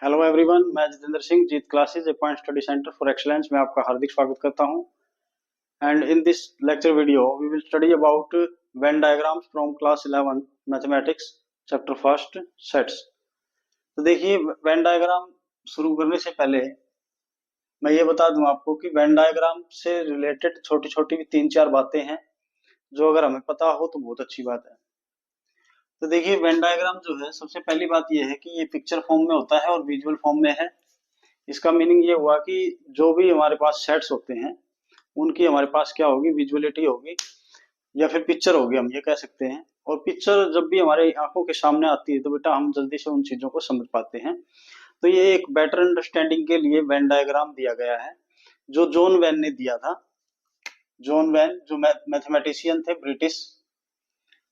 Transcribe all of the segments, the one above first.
Hello everyone, मैं Jitendra Singh, Jeet classes A point study centre for excellence में आपका हार्दिक स्वागत करता हूं। And in this lecture video we will study about Venn diagrams from class 11 mathematics chapter first sets. तो देखिए, वेन डायग्राम शुरू करने से पहले मैं ये बता दूं आपको कि वेन डायग्राम से रिलेटेड छोटी छोटी 3-4 बातें हैं जो अगर हमें पता हो तो बहुत अच्छी बात है। तो देखिए, वेन डायग्राम जो है, सबसे पहली बात यह है कि ये पिक्चर फॉर्म में होता है और विजुअल फॉर्म में है। इसका मीनिंग ये हुआ कि जो भी हमारे पास सेट्स होते हैं उनकी हमारे पास क्या होगी, विजुअलिटी होगी या फिर पिक्चर होगी, हम ये कह सकते हैं। और पिक्चर जब भी हमारे आंखों के सामने आती है तो बेटा हम जल्दी से उन चीजों को समझ पाते हैं। तो ये एक बेटर अंडरस्टैंडिंग के लिए वेन डायग्राम दिया गया है, जो जॉन वेन ने दिया था। जॉन वेन जो मैथमेटिशियन थे, ब्रिटिश,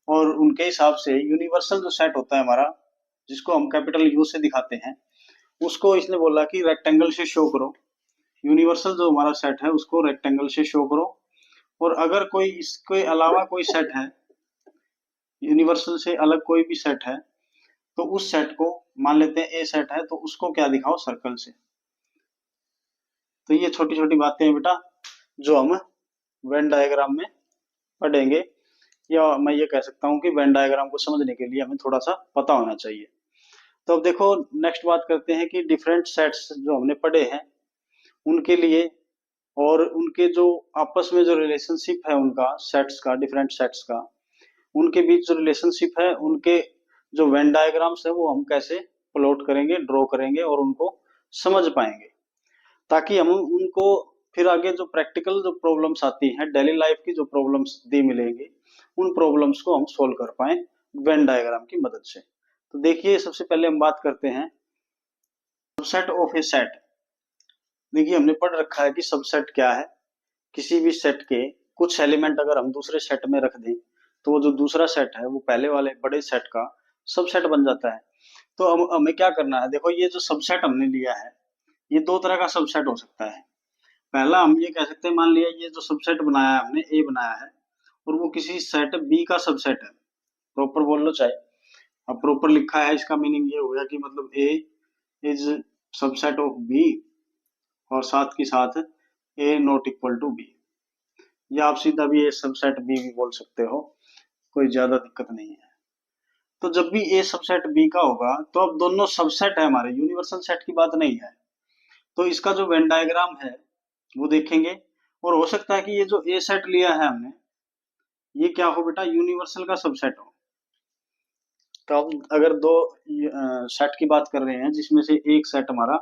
और उनके हिसाब से यूनिवर्सल जो सेट होता है हमारा, जिसको हम कैपिटल यू से दिखाते हैं, उसको इसने बोला कि रेक्टेंगल से शो करो। यूनिवर्सल जो हमारा सेट है उसको रेक्टेंगल से शो करो। और अगर कोई इसके अलावा कोई सेट है, यूनिवर्सल से अलग कोई भी सेट है, तो उस सेट को मान लेते हैं ए सेट है, तो उसको क्या दिखाओ, सर्कल से। तो ये छोटी छोटी बातें हैं बेटा जो हम वेन डायग्राम में पढ़ेंगे, या मैं ये कह सकता हूँ कि वेन डायग्राम को समझने के लिए हमें थोड़ा सा पता होना चाहिए। तो अब देखो, नेक्स्ट बात करते हैं कि डिफरेंट सेट्स जो हमने पढ़े हैं उनके लिए, और उनके जो आपस में जो रिलेशनशिप है उनका, सेट्स का, डिफरेंट सेट्स का, उनके बीच जो रिलेशनशिप है, उनके जो वेन डायग्राम्स है वो हम कैसे प्लॉट करेंगे, ड्रॉ करेंगे और उनको समझ पाएंगे, ताकि हम उनको फिर आगे जो प्रैक्टिकल जो प्रॉब्लम्स आती हैं, डेली लाइफ की जो प्रॉब्लम्स दी मिलेंगी, उन प्रॉब्लम्स को हम सोल्व कर पाए वेन डायग्राम की मदद से। तो देखिए, सबसे पहले हम बात करते हैं सबसेट ऑफ ए सेट। देखिए, हमने पढ़ रखा है कि सबसेट क्या है। किसी भी सेट के कुछ एलिमेंट अगर हम दूसरे सेट में रख दें तो वो जो दूसरा सेट है वो पहले वाले बड़े सेट का सबसेट बन जाता है। तो हमें क्या करना है, देखो, ये जो सबसेट हमने लिया है ये दो तरह का सबसेट हो सकता है। पहला हम ये कह सकते हैं, मान लिया ये जो सबसेट बनाया है हमने, ए बनाया है, और वो किसी सेट बी का सबसेट है। प्रॉपर बोल लो चाहे। अब प्रॉपर लिखा है, इसका मीनिंग ये हो गया कि मतलब ए इज सबसेट ऑफ बी, और साथ के साथ ए नॉट इक्वल टू बी, या आप सीधा भी ए सबसेट बी भी बोल सकते हो, कोई ज्यादा दिक्कत नहीं है। तो जब भी ए सबसेट बी का होगा तो अब दोनों सबसेट है हमारे, यूनिवर्सल सेट की बात नहीं है। तो इसका जो वेन डायग्राम है वो देखेंगे, और हो सकता है कि ये जो ए सेट लिया है हमने, ये क्या हो बेटा, यूनिवर्सल का सबसेट हो। तो अब अगर दो सेट की बात कर रहे हैं जिसमें से एक सेट हमारा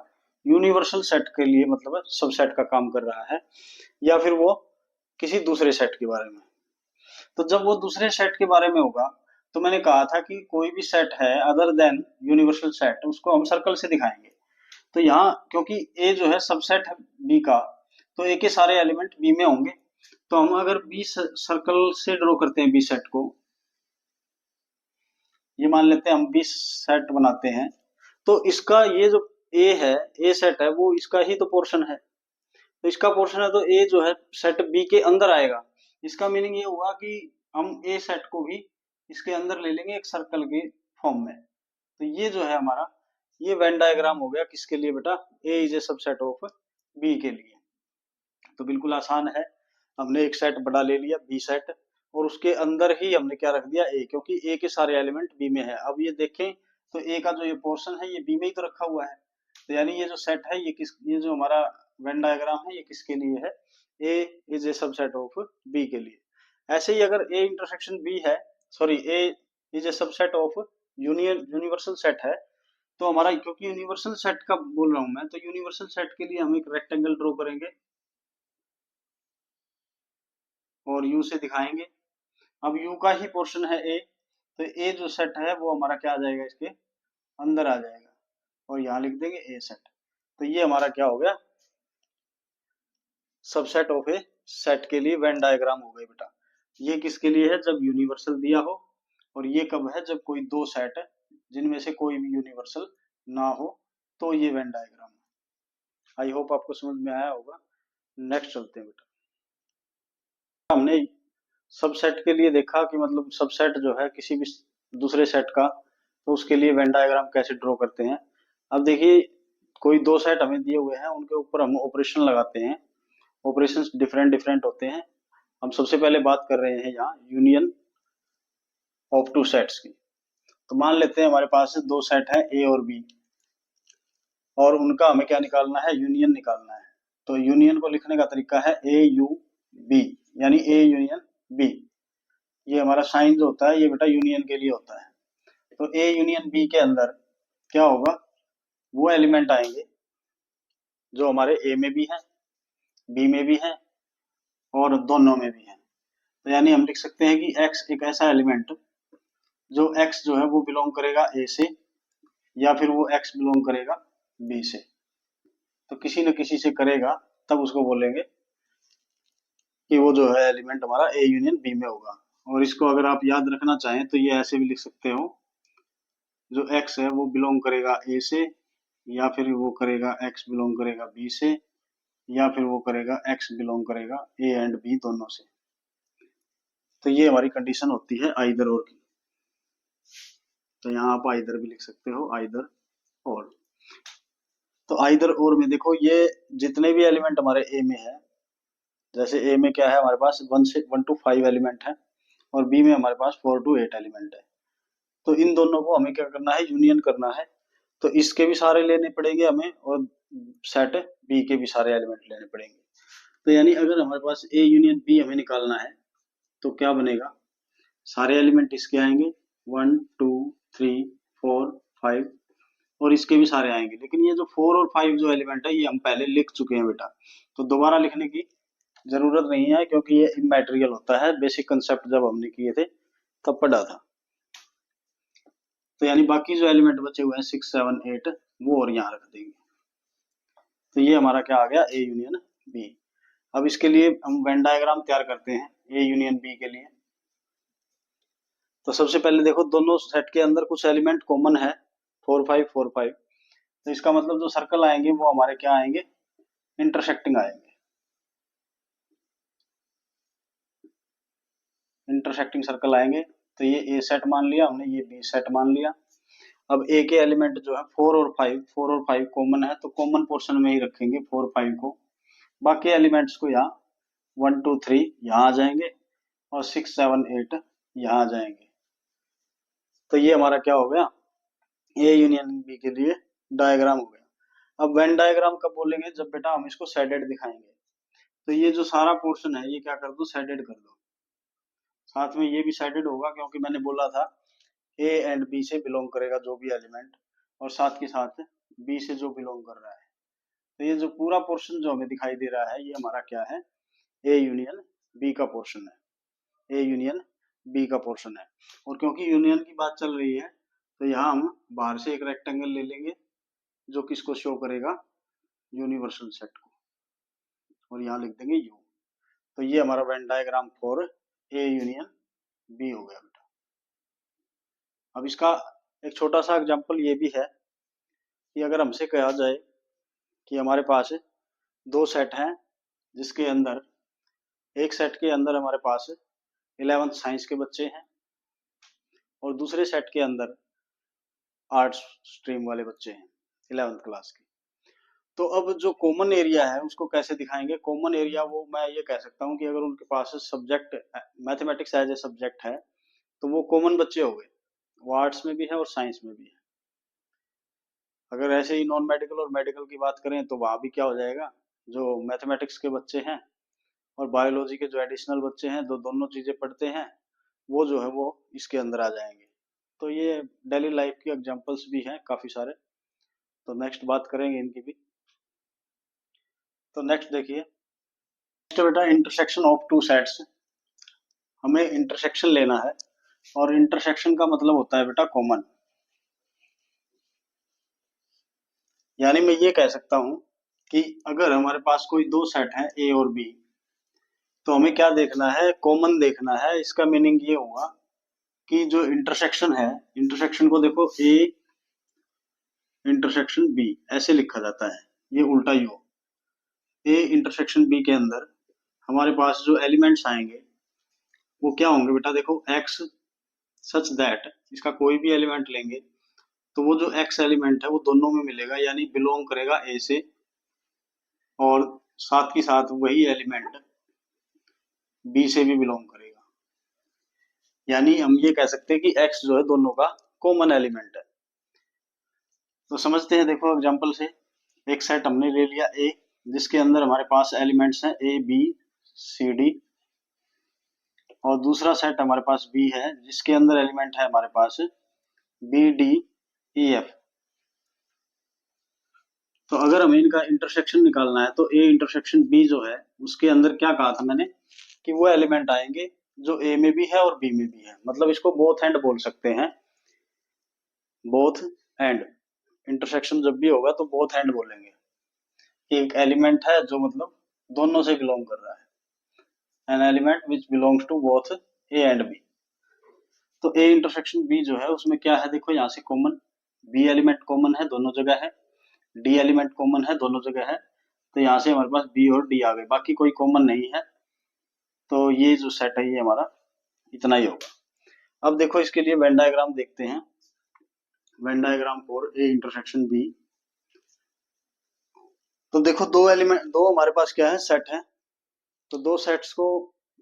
यूनिवर्सल सेट के लिए मतलब सबसेट का काम कर रहा है, या फिर वो किसी दूसरे सेट के बारे में। तो जब वो दूसरे सेट के बारे में होगा, तो मैंने कहा था कि कोई भी सेट है अदर देन यूनिवर्सल सेट उसको हम सर्कल से दिखाएंगे। तो यहाँ क्योंकि ए जो है सबसेट है बी का, तो ए के सारे एलिमेंट बी में होंगे। तो हम अगर बी सर्कल से ड्रॉ करते हैं बी सेट को, ये मान लेते हैं हम बी सेट बनाते हैं, तो इसका ये जो ए है, ए सेट है, वो इसका ही तो पोर्शन है। तो इसका पोर्शन है तो ए जो है सेट बी के अंदर आएगा। इसका मीनिंग ये हुआ कि हम ए सेट को भी इसके अंदर ले लेंगे एक सर्कल के फॉर्म में। तो ये जो है हमारा, ये वेन डायग्राम हो गया किसके लिए बेटा, A is a subset of B के लिए। तो बिल्कुल आसान है, हमने एक सेट बड़ा ले लिया बी सेट, और उसके अंदर ही हमने क्या रख दिया, ए, क्योंकि ए के सारे एलिमेंट बी में है। अब ये देखें तो ए का जो ये पोर्शन है ये बी में ही तो रखा हुआ है। तो यानी ये जो सेट है, ये जो हमारा वेन डायग्राम है ये किसके लिए है, A is a subset of B के लिए। ऐसे ही अगर ए इंटरसेक्शन बी है, sorry, A is a subset of universal set है, तो हमारा, क्योंकि यूनिवर्सल सेट का बोल रहा हूं मैं, तो यूनिवर्सल सेट के लिए हम एक रेक्टेंगल ड्रॉ करेंगे और यू से दिखाएंगे। अब यू का ही पोर्शन है ए, तो ए जो सेट है वो हमारा क्या आ जाएगा, इसके अंदर आ जाएगा, और यहाँ लिख देंगे ए सेट। तो ये हमारा क्या हो गया, सबसेट ऑफ ए सेट के लिए वेन डायग्राम हो गई बेटा। ये किसके लिए है, जब यूनिवर्सल दिया हो, और ये कब है, जब कोई दो सेट है जिनमें से कोई भी यूनिवर्सल ना हो, तो ये वेन डायग्राम है। आई होप आपको समझ में आया होगा। नेक्स्ट चलते हैं बेटा। हमने सबसेट के लिए देखा कि मतलब सबसेट जो है किसी भी दूसरे सेट का, तो उसके लिए वेन डायग्राम कैसे ड्रॉ करते हैं। अब देखिए, कोई दो सेट हमें दिए हुए हैं, उनके ऊपर हम ऑपरेशन लगाते हैं। ऑपरेशंस डिफरेंट डिफरेंट होते हैं। हम सबसे पहले बात कर रहे हैं यहाँ यूनियन ऑफ टू सेट्स की। तो मान लेते हैं हमारे पास दो सेट है ए और बी, और उनका हमें क्या निकालना है, यूनियन निकालना है। तो यूनियन को लिखने का तरीका है ए यू बी, यानी ए यूनियन बी। ये हमारा साइन जो होता है ये बेटा यूनियन के लिए होता है। तो ए यूनियन बी के अंदर क्या होगा, वो एलिमेंट आएंगे जो हमारे ए में भी है, बी में भी है और दोनों में भी है। तो यानी हम लिख सकते हैं कि x एक ऐसा एलिमेंट जो x जो है वो बिलोंग करेगा ए से, या फिर वो x बिलोंग करेगा बी से। तो किसी न किसी से करेगा, तब उसको बोलेंगे कि वो जो है एलिमेंट हमारा ए यूनियन बी में होगा। और इसको अगर आप याद रखना चाहें तो ये ऐसे भी लिख सकते हो, जो x है वो बिलोंग करेगा ए से, या फिर वो करेगा x बिलोंग करेगा बी से, या फिर वो करेगा x बिलोंग करेगा ए एंड बी दोनों से। तो ये हमारी कंडीशन होती है आइदर और की। तो यहाँ आप आइदर भी लिख सकते हो, आइदर और। तो आइदर और में देखो, ये जितने भी एलिमेंट हमारे ए में है, जैसे ए में क्या है हमारे पास 1 to 5 एलिमेंट है, और बी में हमारे पास 4 to 8 एलिमेंट है। तो इन दोनों को हमें क्या करना है, यूनियन करना है। तो इसके भी सारे लेने पड़ेंगे हमें, और सेट बी के भी सारे एलिमेंट लेने पड़ेंगे। तो यानी अगर हमारे पास ए यूनियन बी हमें निकालना है, तो क्या बनेगा, सारे एलिमेंट इसके आएंगे 1 2 3 4 5, और इसके भी सारे आएंगे। लेकिन ये जो 4 और 5 जो एलिमेंट है ये हम पहले लिख चुके हैं बेटा, तो दोबारा लिखने की जरूरत नहीं है, क्योंकि ये इमैटेरियल होता है। बेसिक कंसेप्ट जब हमने किए थे तब पढ़ा था। तो यानी बाकी जो एलिमेंट बचे हुए हैं 6 7 8 वो और यहाँ रख देंगे। तो ये हमारा क्या आ गया, ए यूनियन बी। अब इसके लिए हम वेन डायग्राम तैयार करते हैं ए यूनियन बी के लिए। तो सबसे पहले देखो, दोनों सेट के अंदर कुछ एलिमेंट कॉमन है, 4 5 4 5। तो इसका मतलब जो सर्कल आएंगे वो हमारे क्या आएंगे, इंटरसेक्टिंग आएंगे। इंटरसेक्टिंग सर्कल आएंगे। तो ये ए सेट मान लिया हमने, ये बी सेट मान लिया। अब ए के एलिमेंट जो है 4 और 5 कॉमन है, तो कॉमन पोर्शन में ही रखेंगे 4 5 को। बाकी एलिमेंट्स को यहाँ 1 2 3 यहाँ आ जाएंगे, और 6 7 8 यहाँ आ जाएंगे। तो ये हमारा क्या हो गया, ए यूनियन बी के लिए डायग्राम हो गया। अब वेन डायग्राम कब बोलेंगे, जब बेटा हम इसको शेडेड दिखाएंगे। तो ये जो सारा पोर्शन है ये क्या कर दो, शेडेड कर दो। साथ में ये भी शेडेड होगा, क्योंकि मैंने बोला था ए एंड बी से बिलोंग करेगा जो भी एलिमेंट, और साथ के साथ बी से जो बिलोंग कर रहा है। तो ये जो पूरा पोर्शन जो हमें दिखाई दे रहा है ये हमारा क्या है, ए यूनियन बी का पोर्शन है। ए यूनियन बी का पोर्शन है। और क्योंकि यूनियन की बात चल रही है, तो यहाँ हम बाहर से एक रेक्टेंगल ले लेंगे जो किसको शो करेगा, यूनिवर्सल सेट को, और यहाँ लिख देंगे यू। तो ये हमारा Venn diagram for a union b हो गया बेटा। अब इसका एक छोटा सा एग्जांपल ये भी है कि अगर हमसे कहा जाए कि हमारे पास दो सेट हैं, जिसके अंदर एक सेट के अंदर हमारे पास 11th साइंस के बच्चे हैं, और दूसरे सेट के अंदर आर्ट्स स्ट्रीम वाले बच्चे हैं 11th क्लास के। तो अब जो कॉमन एरिया है उसको कैसे दिखाएंगे, कॉमन एरिया वो मैं ये कह सकता हूँ कि अगर उनके पास subject mathematics as a subject है, तो वो कॉमन बच्चे हो गए, वो आर्ट्स में भी है और साइंस में भी है। अगर ऐसे ही नॉन मेडिकल और मेडिकल की बात करें तो वहाँ भी क्या हो जाएगा, जो मैथमेटिक्स के बच्चे हैं और बायोलॉजी के जो एडिशनल बच्चे हैं, जो दोनों चीजें पढ़ते हैं, वो जो है वो इसके अंदर आ जाएंगे। तो ये डेली लाइफ के एग्जांपल्स भी हैं काफी सारे। तो नेक्स्ट बात करेंगे इनकी भी। तो नेक्स्ट देखिए, नेक्स्ट बेटा इंटरसेक्शन ऑफ टू सेट्स। हमें इंटरसेक्शन लेना है, और इंटरसेक्शन का मतलब होता है बेटा कॉमन। यानी मैं ये कह सकता हूं कि अगर हमारे पास कोई दो सेट है ए और बी, तो हमें क्या देखना है, कॉमन देखना है। इसका मीनिंग ये हुआ कि जो इंटरसेक्शन है, इंटरसेक्शन को देखो ए इंटरसेक्शन बी ऐसे लिखा जाता है, ये उल्टा ही हो। ए इंटरसेक्शन बी के अंदर हमारे पास जो एलिमेंट्स आएंगे वो क्या होंगे बेटा, देखो एक्स सच दैट, इसका कोई भी एलिमेंट लेंगे तो वो जो x एलिमेंट है वो दोनों में मिलेगा, यानी बिलोंग करेगा A से, और साथ ही साथ वही एलिमेंट B से भी बिलोंग करेगा। यानी हम ये कह सकते हैं कि x जो है दोनों का कॉमन एलिमेंट है। तो समझते हैं, देखो एग्जांपल से। एक सेट हमने ले लिया A, जिसके अंदर हमारे पास एलिमेंट्स हैं A B C D, और दूसरा सेट हमारे पास B है, जिसके अंदर एलिमेंट है हमारे पास B D E F। तो अगर हमें इनका इंटरसेक्शन निकालना है, तो A इंटरसेक्शन B जो है, उसके अंदर क्या कहा था मैंने कि वो एलिमेंट आएंगे जो A में भी है और B में भी है। मतलब इसको बोथ एंड बोल सकते हैं, बोथ एंड। इंटरसेक्शन जब भी होगा तो बोथ एंड बोलेंगे कि एक एलिमेंट है जो मतलब दोनों से बिलोंग कर रहा है, an element which belongs to both A and B। तो A इंटरसेक्शन B जो है उसमें क्या है, देखो यहाँ से कॉमन B एलिमेंट कॉमन है, दोनों जगह है। D एलिमेंट कॉमन है, दोनों जगह है। तो यहाँ से हमारे पास B और D आ गए, बाकी कोई कॉमन नहीं है। तो ये जो सेट है ये हमारा इतना ही होगा। अब देखो इसके लिए वेन डायग्राम देखते हैं। When diagram for A intersection B। तो देखो दो हमारे पास क्या है, सेट है। तो दो सेट्स को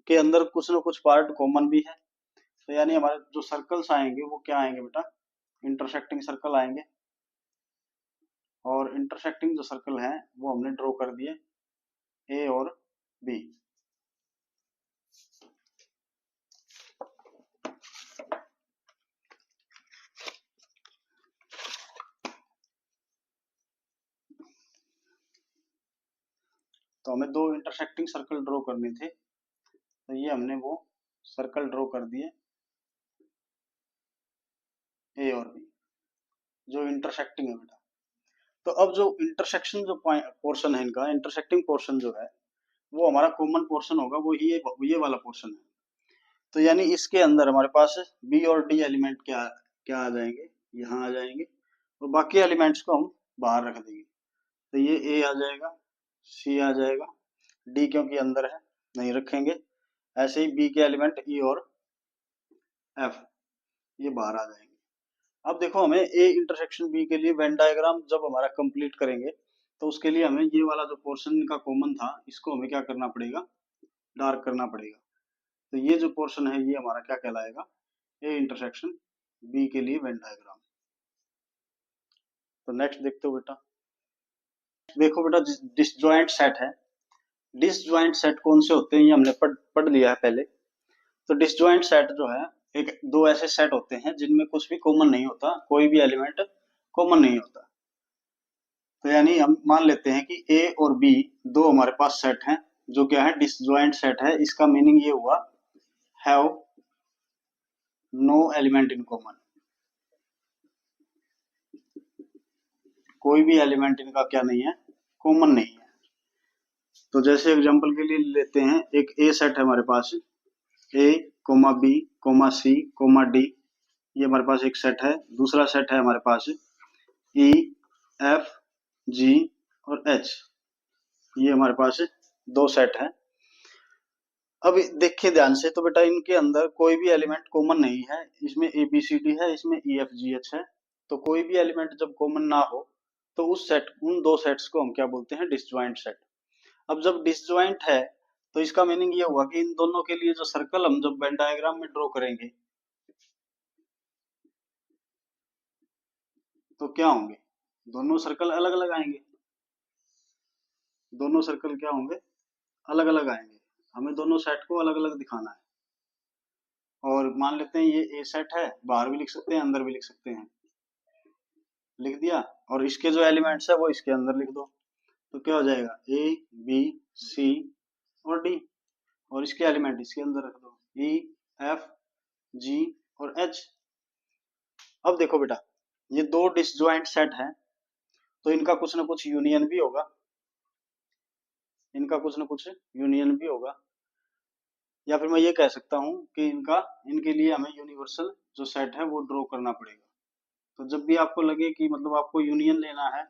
के अंदर कुछ ना कुछ पार्ट कॉमन भी है। तो यानी हमारे जो सर्कल्स आएंगे वो क्या आएंगे बेटा, इंटरसेक्टिंग सर्कल आएंगे। और इंटरसेक्टिंग जो सर्कल है वो हमने ड्रॉ कर दिए, ए और बी। तो हमें दो इंटरसेक्टिंग सर्कल ड्रॉ करने थे, तो ये हमने वो सर्कल ड्रॉ कर दिए, ए और बी, जो इंटरसेक्टिंग है बेटा। तो अब जो इंटरसेक्शन जो पोर्शन है इनका, इंटरसेक्टिंग पोर्शन जो है वो हमारा कॉमन पोर्शन होगा, वो ये वाला पोर्शन है। तो यानी इसके अंदर हमारे पास बी और डी एलिमेंट क्या क्या आ जाएंगे, यहाँ आ जाएंगे, और बाकी एलिमेंट्स को हम बाहर रख देंगे। तो ये ए आ जाएगा, सी आ जाएगा, डी क्योंकि अंदर है नहीं रखेंगे। ऐसे ही बी के एलिमेंट ई और एफ ये बाहर आ जाएंगे। अब देखो हमें ए इंटरसेक्शन बी के लिए वेन डायग्राम जब हमारा कंप्लीट करेंगे, तो उसके लिए हमें ये वाला जो पोर्शन का कॉमन था इसको हमें क्या करना पड़ेगा, डार्क करना पड़ेगा। तो ये जो पोर्शन है ये हमारा क्या कहलाएगा, ए इंटरसेक्शन बी के लिए वेन डायग्राम। तो नेक्स्ट देखते हो बेटा। देखो बेटा, डिसजॉइंट सेट है। डिसजॉइंट सेट कौन से होते हैं ये हमने पढ़ लिया है पहले। तो डिसजॉइंट सेट जो है, एक दो ऐसे सेट होते हैं जिनमें कुछ भी कॉमन नहीं होता, कोई भी एलिमेंट कॉमन नहीं होता। तो यानी हम मान लेते हैं कि ए और बी दो हमारे पास सेट हैं, जो क्या है, डिसजॉइंट सेट है। इसका मीनिंग ये हुआ, have no element in common. कोई भी एलिमेंट इनका क्या नहीं है, कॉमन नहीं है। तो जैसे एग्जांपल के लिए लेते हैं, एक ए सेट है हमारे पास, A comma B comma C comma D, ये हमारे पास एक सेट है। दूसरा सेट है हमारे पास ई एफ जी और एच, ये हमारे पास दो सेट है। अब देखिए ध्यान से, तो बेटा इनके अंदर कोई भी एलिमेंट कॉमन नहीं है। इसमें ए बी सी डी है, इसमें ई एफ जी एच है। तो कोई भी एलिमेंट जब कॉमन ना हो, तो उन दो सेट्स को हम क्या बोलते हैं, डिसजॉइंट सेट। अब जब डिसजॉइंट है, तो इसका मीनिंग ये हुआ कि इन दोनों के लिए जो सर्कल हम जब वेन डायग्राम में ड्रॉ करेंगे, तो क्या होंगे, दोनों सर्कल अलग अलग आएंगे। दोनों सर्कल क्या होंगे, अलग अलग आएंगे। हमें दोनों सेट को अलग अलग दिखाना है। और मान लेते हैं ये ए सेट है, बाहर भी लिख सकते हैं अंदर भी लिख सकते हैं, लिख दिया। और इसके जो एलिमेंट्स है वो इसके अंदर लिख दो। तो क्या हो जाएगा, ए बी सी और डी, और इसके एलिमेंट इसके अंदर रख दो, ई एफ जी और एच। अब देखो बेटा, ये दो डिसजॉइंट सेट हैं, तो इनका कुछ ना कुछ यूनियन भी होगा, इनका कुछ ना कुछ यूनियन भी होगा। या फिर मैं ये कह सकता हूँ कि इनके लिए हमें यूनिवर्सल जो सेट है वो ड्रॉ करना पड़ेगा। तो जब भी आपको लगे कि मतलब आपको यूनियन लेना है,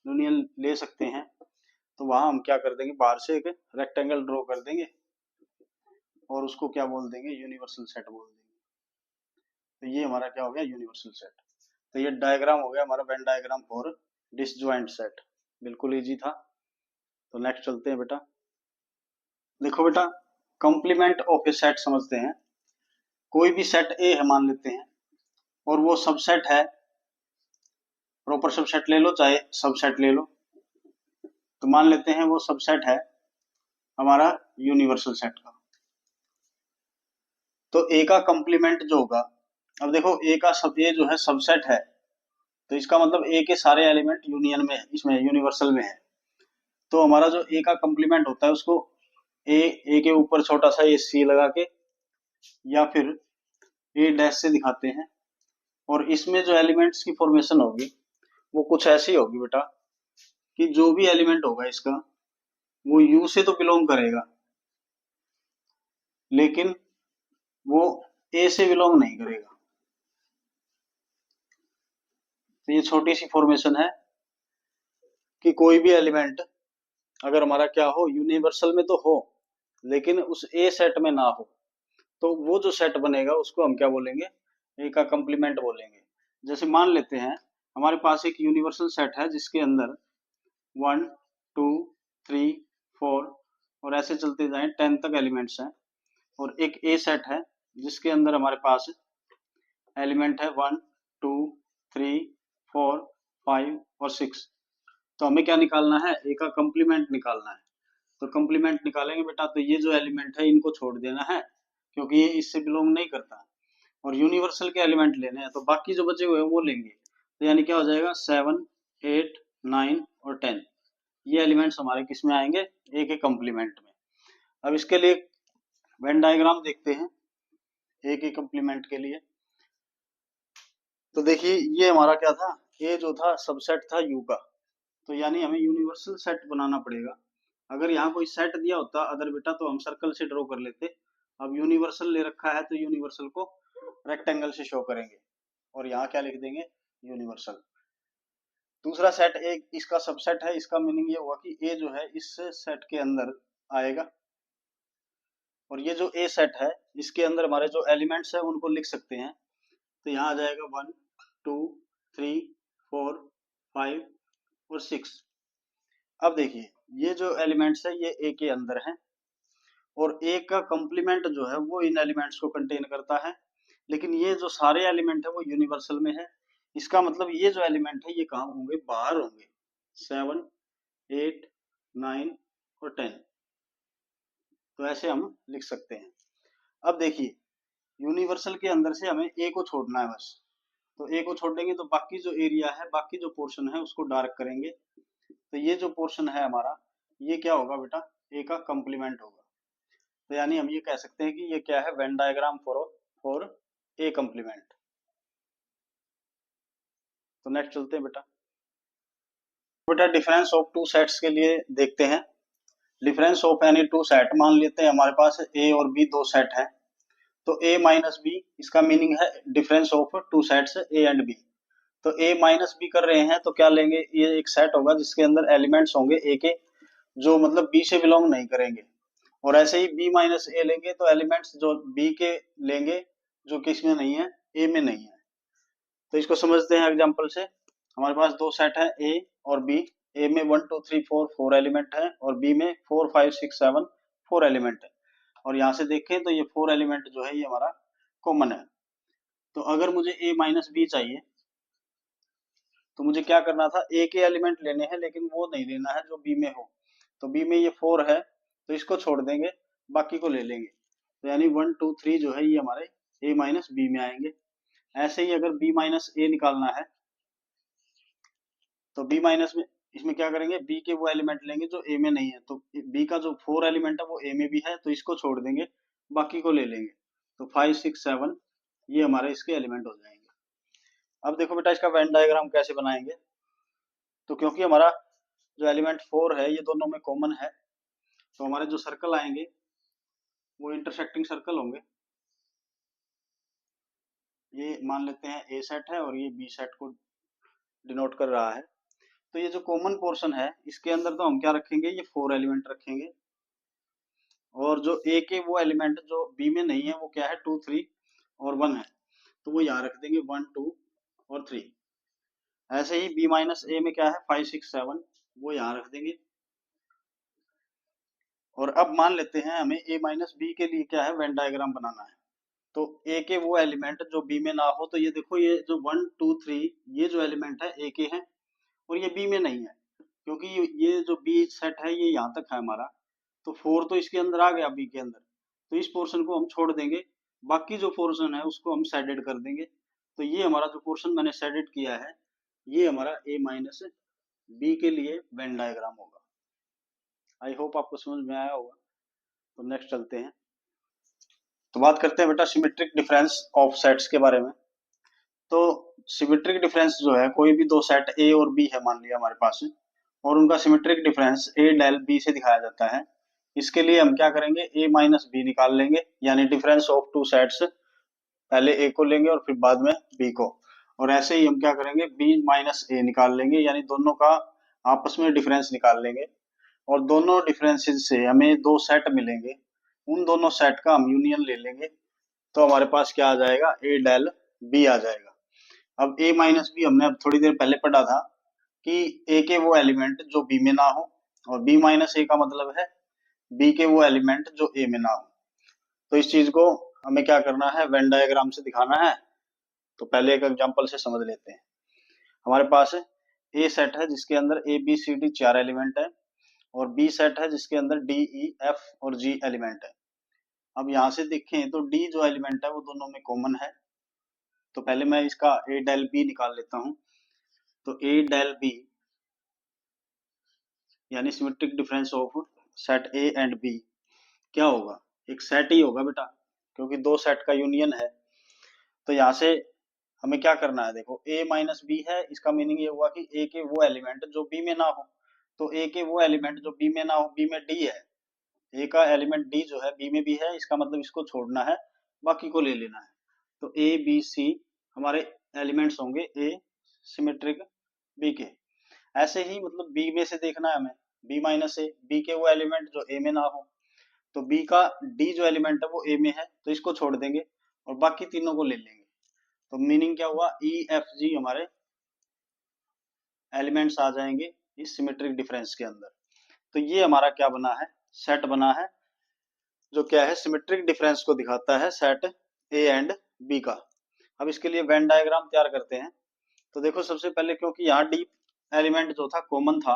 यूनियन ले सकते हैं, तो वहां हम क्या कर देंगे, बाहर से एक रेक्टेंगल ड्रॉ कर देंगे और उसको क्या बोल देंगे, यूनिवर्सल सेट बोल देंगे। तो ये हमारा क्या हो गया, यूनिवर्सल सेट। तो ये डायग्राम हो गया हमारा Venn diagram for disjoint set. बिल्कुल इजी था। तो नेक्स्ट चलते हैं बेटा। देखो बेटा, कंप्लीमेंट ऑफ ए सेट समझते हैं। कोई भी सेट ए है मान लेते हैं, और वो सबसेट है, प्रॉपर सबसेट ले लो चाहे सबसेट ले लो। तो मान लेते हैं वो सबसेट है हमारा यूनिवर्सल सेट का। तो ए का कंप्लीमेंट जो होगा, अब देखो ए का सब ए जो है सबसेट है, तो इसका मतलब ए के सारे एलिमेंट यूनियन में है, इसमें यूनिवर्सल में है। तो हमारा जो ए का कंप्लीमेंट होता है उसको ए के ऊपर छोटा सा ए सी लगा के या फिर ए डैश से दिखाते हैं। और इसमें जो एलिमेंट्स की फॉर्मेशन होगी वो कुछ ऐसी होगी बेटा कि जो भी एलिमेंट होगा इसका वो यू से तो बिलोंग करेगा, लेकिन वो ए से बिलोंग नहीं करेगा। तो ये छोटी सी फॉर्मेशन है कि कोई भी एलिमेंट अगर हमारा क्या हो, यूनिवर्सल में तो हो लेकिन उस ए सेट में ना हो, तो वो जो सेट बनेगा उसको हम क्या बोलेंगे, ए का कंप्लीमेंट बोलेंगे। जैसे मान लेते हैं हमारे पास एक यूनिवर्सल सेट है जिसके अंदर 1 2 3 4 और ऐसे चलते जाएं 10 तक एलिमेंट्स हैं, और एक ए सेट है जिसके अंदर हमारे पास एलिमेंट है 1 2 3 4 5 और 6। तो हमें क्या निकालना है, ए का कंप्लीमेंट निकालना है। तो कंप्लीमेंट निकालेंगे बेटा, तो ये जो एलिमेंट है इनको छोड़ देना है क्योंकि ये इससे बिलोंग नहीं करता, और यूनिवर्सल के एलिमेंट लेने हैं, तो बाकी जो बचे हुए हैं वो लेंगे। तो यानी क्या हो जाएगा, 7 8 9 और 10 ये एलिमेंट्स हमारे किस में आएंगे, ए के कंप्लीमेंट में। अब इसके लिए वेन डायग्राम देखते हैं ए के कंप्लीमेंट के लिए। तो देखिए ये हमारा क्या था, ए जो था सबसेट था यू का, तो यानी हमें यूनिवर्सल सेट बनाना पड़ेगा। अगर यहाँ कोई सेट दिया होता अदर बेटा तो हम सर्कल से ड्रॉ कर लेते। अब यूनिवर्सल ले रखा है तो यूनिवर्सल को रेक्टेंगल से शो करेंगे और यहाँ क्या लिख देंगे, यूनिवर्सल। दूसरा सेट ए इसका सबसेट है, इसका मीनिंग ये हुआ कि ए जो है इस सेट के अंदर आएगा, और ये जो ए सेट है इसके अंदर हमारे जो एलिमेंट्स है उनको लिख सकते हैं। तो यहाँ आ जाएगा 1 2 3 4 5 और 6। अब देखिए ये जो एलिमेंट्स है ये ए के अंदर हैं, और ए का कंप्लीमेंट जो है वो इन एलिमेंट्स को कंटेन करता है, लेकिन ये जो सारे एलिमेंट है वो यूनिवर्सल में है। इसका मतलब ये जो एलिमेंट है ये कहाँ होंगे, बाहर होंगे, 7 8 9 और 10। तो ऐसे हम लिख सकते हैं। अब देखिए यूनिवर्सल के अंदर से हमें ए को छोड़ना है बस, तो ए को छोड़ देंगे तो बाकी जो एरिया है, बाकी जो पोर्शन है उसको डार्क करेंगे। तो ये जो पोर्शन है हमारा ये क्या होगा बेटा, ए का कंप्लीमेंट होगा। तो यानी हम ये कह सकते हैं कि ये क्या है, when diagram for A complement. तो नेक्स्ट चलते हैं बेटा। बेटा डिफरेंस ऑफ टू सेट्स के लिए देखते हैं। Difference of any two set, मान लेते हैं हमारे पास ए और बी दो सेट है, तो ए माइनस बी इसका मीनिंग है difference of two sets a and b. तो ए माइनस बी कर रहे हैं तो क्या लेंगे, ये एक सेट होगा जिसके अंदर एलिमेंट्स होंगे ए के जो मतलब बी से बिलोंग नहीं करेंगे, और ऐसे ही बी माइनस ए लेंगे तो एलिमेंट्स जो बी के लेंगे जो किस में नहीं है, ए में नहीं है। तो इसको समझते हैं एग्जांपल से। हमारे पास दो सेट है ए और बी, ए में 1 2 3 4 4 एलिमेंट है और बी में 4 5 6 7 4 एलिमेंट है, और यहाँ से देखें तो ये 4 एलिमेंट जो है ये हमारा कॉमन है। तो अगर मुझे ए माइनस बी चाहिए तो मुझे क्या करना था, ए के एलिमेंट लेने हैं लेकिन वो नहीं लेना है जो बी में हो। तो बी में ये 4 है तो इसको छोड़ देंगे, बाकी को ले लेंगे। तो यानी 1 2 3 जो है ये हमारे ए माइनस बी में आएंगे। ऐसे ही अगर बी माइनस ए निकालना है तो बी माइनस में इसमें क्या करेंगे, बी के वो एलिमेंट लेंगे जो ए में नहीं है। तो बी का जो 4 एलिमेंट है वो ए में भी है तो इसको छोड़ देंगे, बाकी को ले लेंगे। तो 5 6 7 ये हमारे इसके एलिमेंट हो जाएंगे। अब देखो बेटा इसका वेन डायग्राम कैसे बनाएंगे। तो क्योंकि हमारा जो एलिमेंट 4 है ये दोनों में कॉमन है, तो हमारे जो सर्कल आएंगे वो इंटरसेक्टिंग सर्कल होंगे। ये मान लेते हैं ए सेट है और ये बी सेट को डिनोट कर रहा है। तो ये जो कॉमन पोर्शन है इसके अंदर तो हम क्या रखेंगे, ये 4 एलिमेंट रखेंगे, और जो ए के वो एलिमेंट जो बी में नहीं है वो क्या है, 2 3 और 1 है, तो वो यहाँ रख देंगे 1 2 और 3। ऐसे ही बी माइनस ए में क्या है 5 6 7, वो यहाँ रख देंगे। और अब मान लेते हैं हमें ए माइनस बी के लिए क्या है वेन डायग्राम बनाना है। तो ए के वो एलिमेंट जो बी में ना हो, तो ये देखो ये जो 1 2 3 ये जो एलिमेंट है ए के हैं और ये बी में नहीं है, क्योंकि ये जो बी सेट है ये यहाँ तक है हमारा। तो 4 तो इसके अंदर आ गया बी के अंदर, तो इस पोर्शन को हम छोड़ देंगे, बाकी जो पोर्शन है उसको हम शेडेड कर देंगे। तो ये हमारा जो पोर्शन मैंने शेडेड किया है ये हमारा ए माइनस बी के लिए वेन डायग्राम होगा। आई होप आपको समझ में आया होगा। तो नेक्स्ट चलते हैं। तो बात करते हैं बेटा सिमेट्रिक डिफरेंस ऑफ सेट्स के बारे में। तो सिमेट्रिक डिफरेंस जो है, कोई भी दो सेट ए और बी है मान लिया हमारे पास, और उनका सिमेट्रिक डिफरेंस ए डेल बी से दिखाया जाता है। इसके लिए हम क्या करेंगे, ए माइनस बी निकाल लेंगे, यानी डिफरेंस ऑफ टू सेट्स, पहले ए को लेंगे और फिर बाद में बी को। और ऐसे ही हम क्या करेंगे, बी माइनस ए निकाल लेंगे, यानी दोनों का आपस में डिफरेंस निकाल लेंगे। और दोनों डिफरेंसेस से हमें दो सेट मिलेंगे, उन दोनों सेट का हम यूनियन ले लेंगे। तो हमारे पास क्या आ जाएगा, ए डेल बी आ जाएगा। अब ए माइनस बी हमने अब थोड़ी देर पहले पढ़ा था कि ए के वो एलिमेंट जो बी में ना हो, और बी माइनस ए का मतलब है बी के वो एलिमेंट जो ए में ना हो। तो इस चीज को हमें क्या करना है, वेन डायग्राम से दिखाना है। तो पहले एक एग्जांपल से समझ लेते हैं। हमारे पास ए सेट है जिसके अंदर a b c d 4 element है, और बी सेट है जिसके अंदर डी ई एफ और जी एलिमेंट है। अब यहाँ से देखें तो डी जो एलिमेंट है वो दोनों में कॉमन है। तो पहले मैं इसका ए डेल बी निकाल लेता हूँ। तो ए डेल बी यानी symmetric difference of set a and b क्या होगा, एक सेट ही होगा बेटा, क्योंकि दो सेट का यूनियन है। तो यहाँ से हमें क्या करना है, देखो ए माइनस बी है, इसका मीनिंग ये हुआ कि ए के वो एलिमेंट जो बी में ना हो। तो ए के वो एलिमेंट जो बी में ना हो, बी में डी है, ए का एलिमेंट डी जो है बी में भी है, इसका मतलब इसको छोड़ना है, बाकी को ले लेना है। तो ए बी सी हमारे एलिमेंट्स होंगे ए सिमेट्रिक बी के। ऐसे ही मतलब बी में से देखना है हमें, बी माइनस ए, बी के वो एलिमेंट जो ए में ना हो। तो बी का डी जो एलिमेंट है वो ए में है, तो इसको छोड़ देंगे और बाकी तीनों को ले लेंगे। तो मीनिंग क्या हुआ, ई एफ जी हमारे एलिमेंट्स आ जाएंगे इस सिमेट्रिक डिफरेंस के अंदर। तो ये हमारा क्या बना है, सेट बना है, जो क्या है सिमेट्रिक डिफरेंस को दिखाता है, सेट ए एंड बी का। अब इसके लिए वेन डायग्राम तैयार करते हैं। तो देखो सबसे पहले, क्योंकि यहाँ डी एलिमेंट जो था कॉमन था,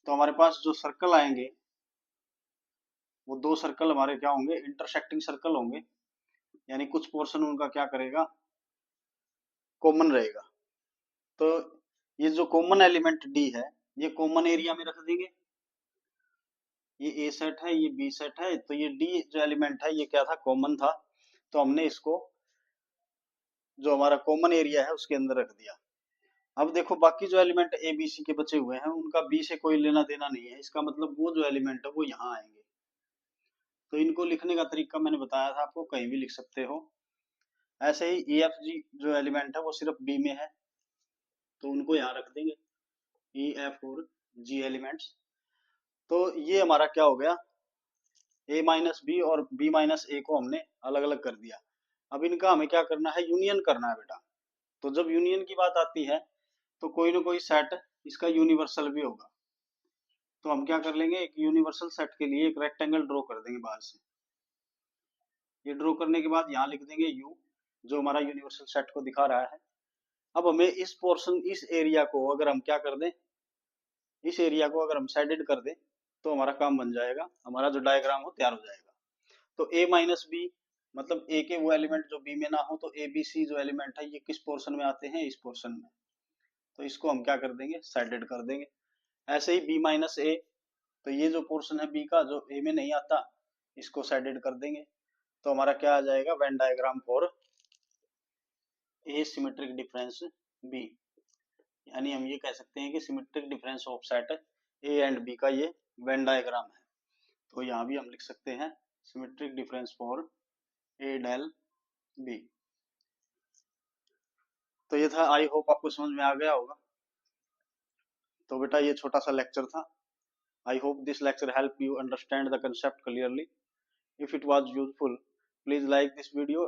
तो हमारे पास जो सर्कल आएंगे वो दो सर्कल हमारे क्या होंगे, इंटरसेक्टिंग सर्कल होंगे, यानी कुछ पोर्शन उनका क्या करेगा, कॉमन रहेगा। तो ये जो कॉमन एलिमेंट डी है ये कॉमन एरिया में रख देंगे। ये ए सेट है, ये बी सेट है, तो ये डी जो एलिमेंट है ये क्या था, कॉमन था, तो हमने इसको जो हमारा कॉमन एरिया है उसके अंदर रख दिया। अब देखो बाकी जो एलिमेंट ए बी सी के बचे हुए हैं उनका बी से कोई लेना देना नहीं है, इसका मतलब वो जो एलिमेंट है वो यहाँ आएंगे। तो इनको लिखने का तरीका मैंने बताया था आपको, कहीं भी लिख सकते हो। ऐसे ही ई एफ जी जो एलिमेंट है वो सिर्फ बी में है, तो उनको यहाँ रख देंगे, ई एफ और जी एलिमेंट्स। तो ये हमारा क्या हो गया, ए माइनस बी और बी माइनस ए को हमने अलग अलग कर दिया। अब इनका हमें क्या करना है, यूनियन करना है बेटा। तो जब यूनियन की बात आती है तो कोई ना कोई सेट इसका यूनिवर्सल भी होगा। तो हम क्या कर लेंगे, एक यूनिवर्सल सेट के लिए एक रेक्टेंगल ड्रॉ कर देंगे बाहर से। ये ड्रॉ करने के बाद यहाँ लिख देंगे यू, जो हमारा यूनिवर्सल सेट को दिखा रहा है। अब हमें इस पोर्शन, इस एरिया को अगर हम क्या कर दें, इस एरिया को अगर हम शेडेड कर दें तो हमारा काम बन जाएगा, हमारा जो डायग्राम हो तैयार हो जाएगा। तो a माइनस बी मतलब a के वो एलिमेंट जो b में ना हो, तो ए बी सी जो एलिमेंट है ये किस पोर्शन में आते हैं, इस पोर्शन में। तो इसको हम क्या कर देंगे, शेडेड कर देंगे। ऐसे ही b माइनस ए, तो ये जो पोर्शन है b का जो a में नहीं आता, इसको शेडेड कर देंगे। तो हमारा क्या आ जाएगा, Venn diagram for a symmetric difference b। यानी हम ये कह सकते हैं कि symmetric difference of set a and b का ये वेन डायग्राम है। तो यहाँ भी हम लिख सकते हैं symmetric difference for a del b. तो ये था, आई होप आपको समझ में आ गया होगा। तो बेटा ये छोटा सा लेक्चर था। I hope this lecture help you understand the concept clearly. If it was useful, please like this video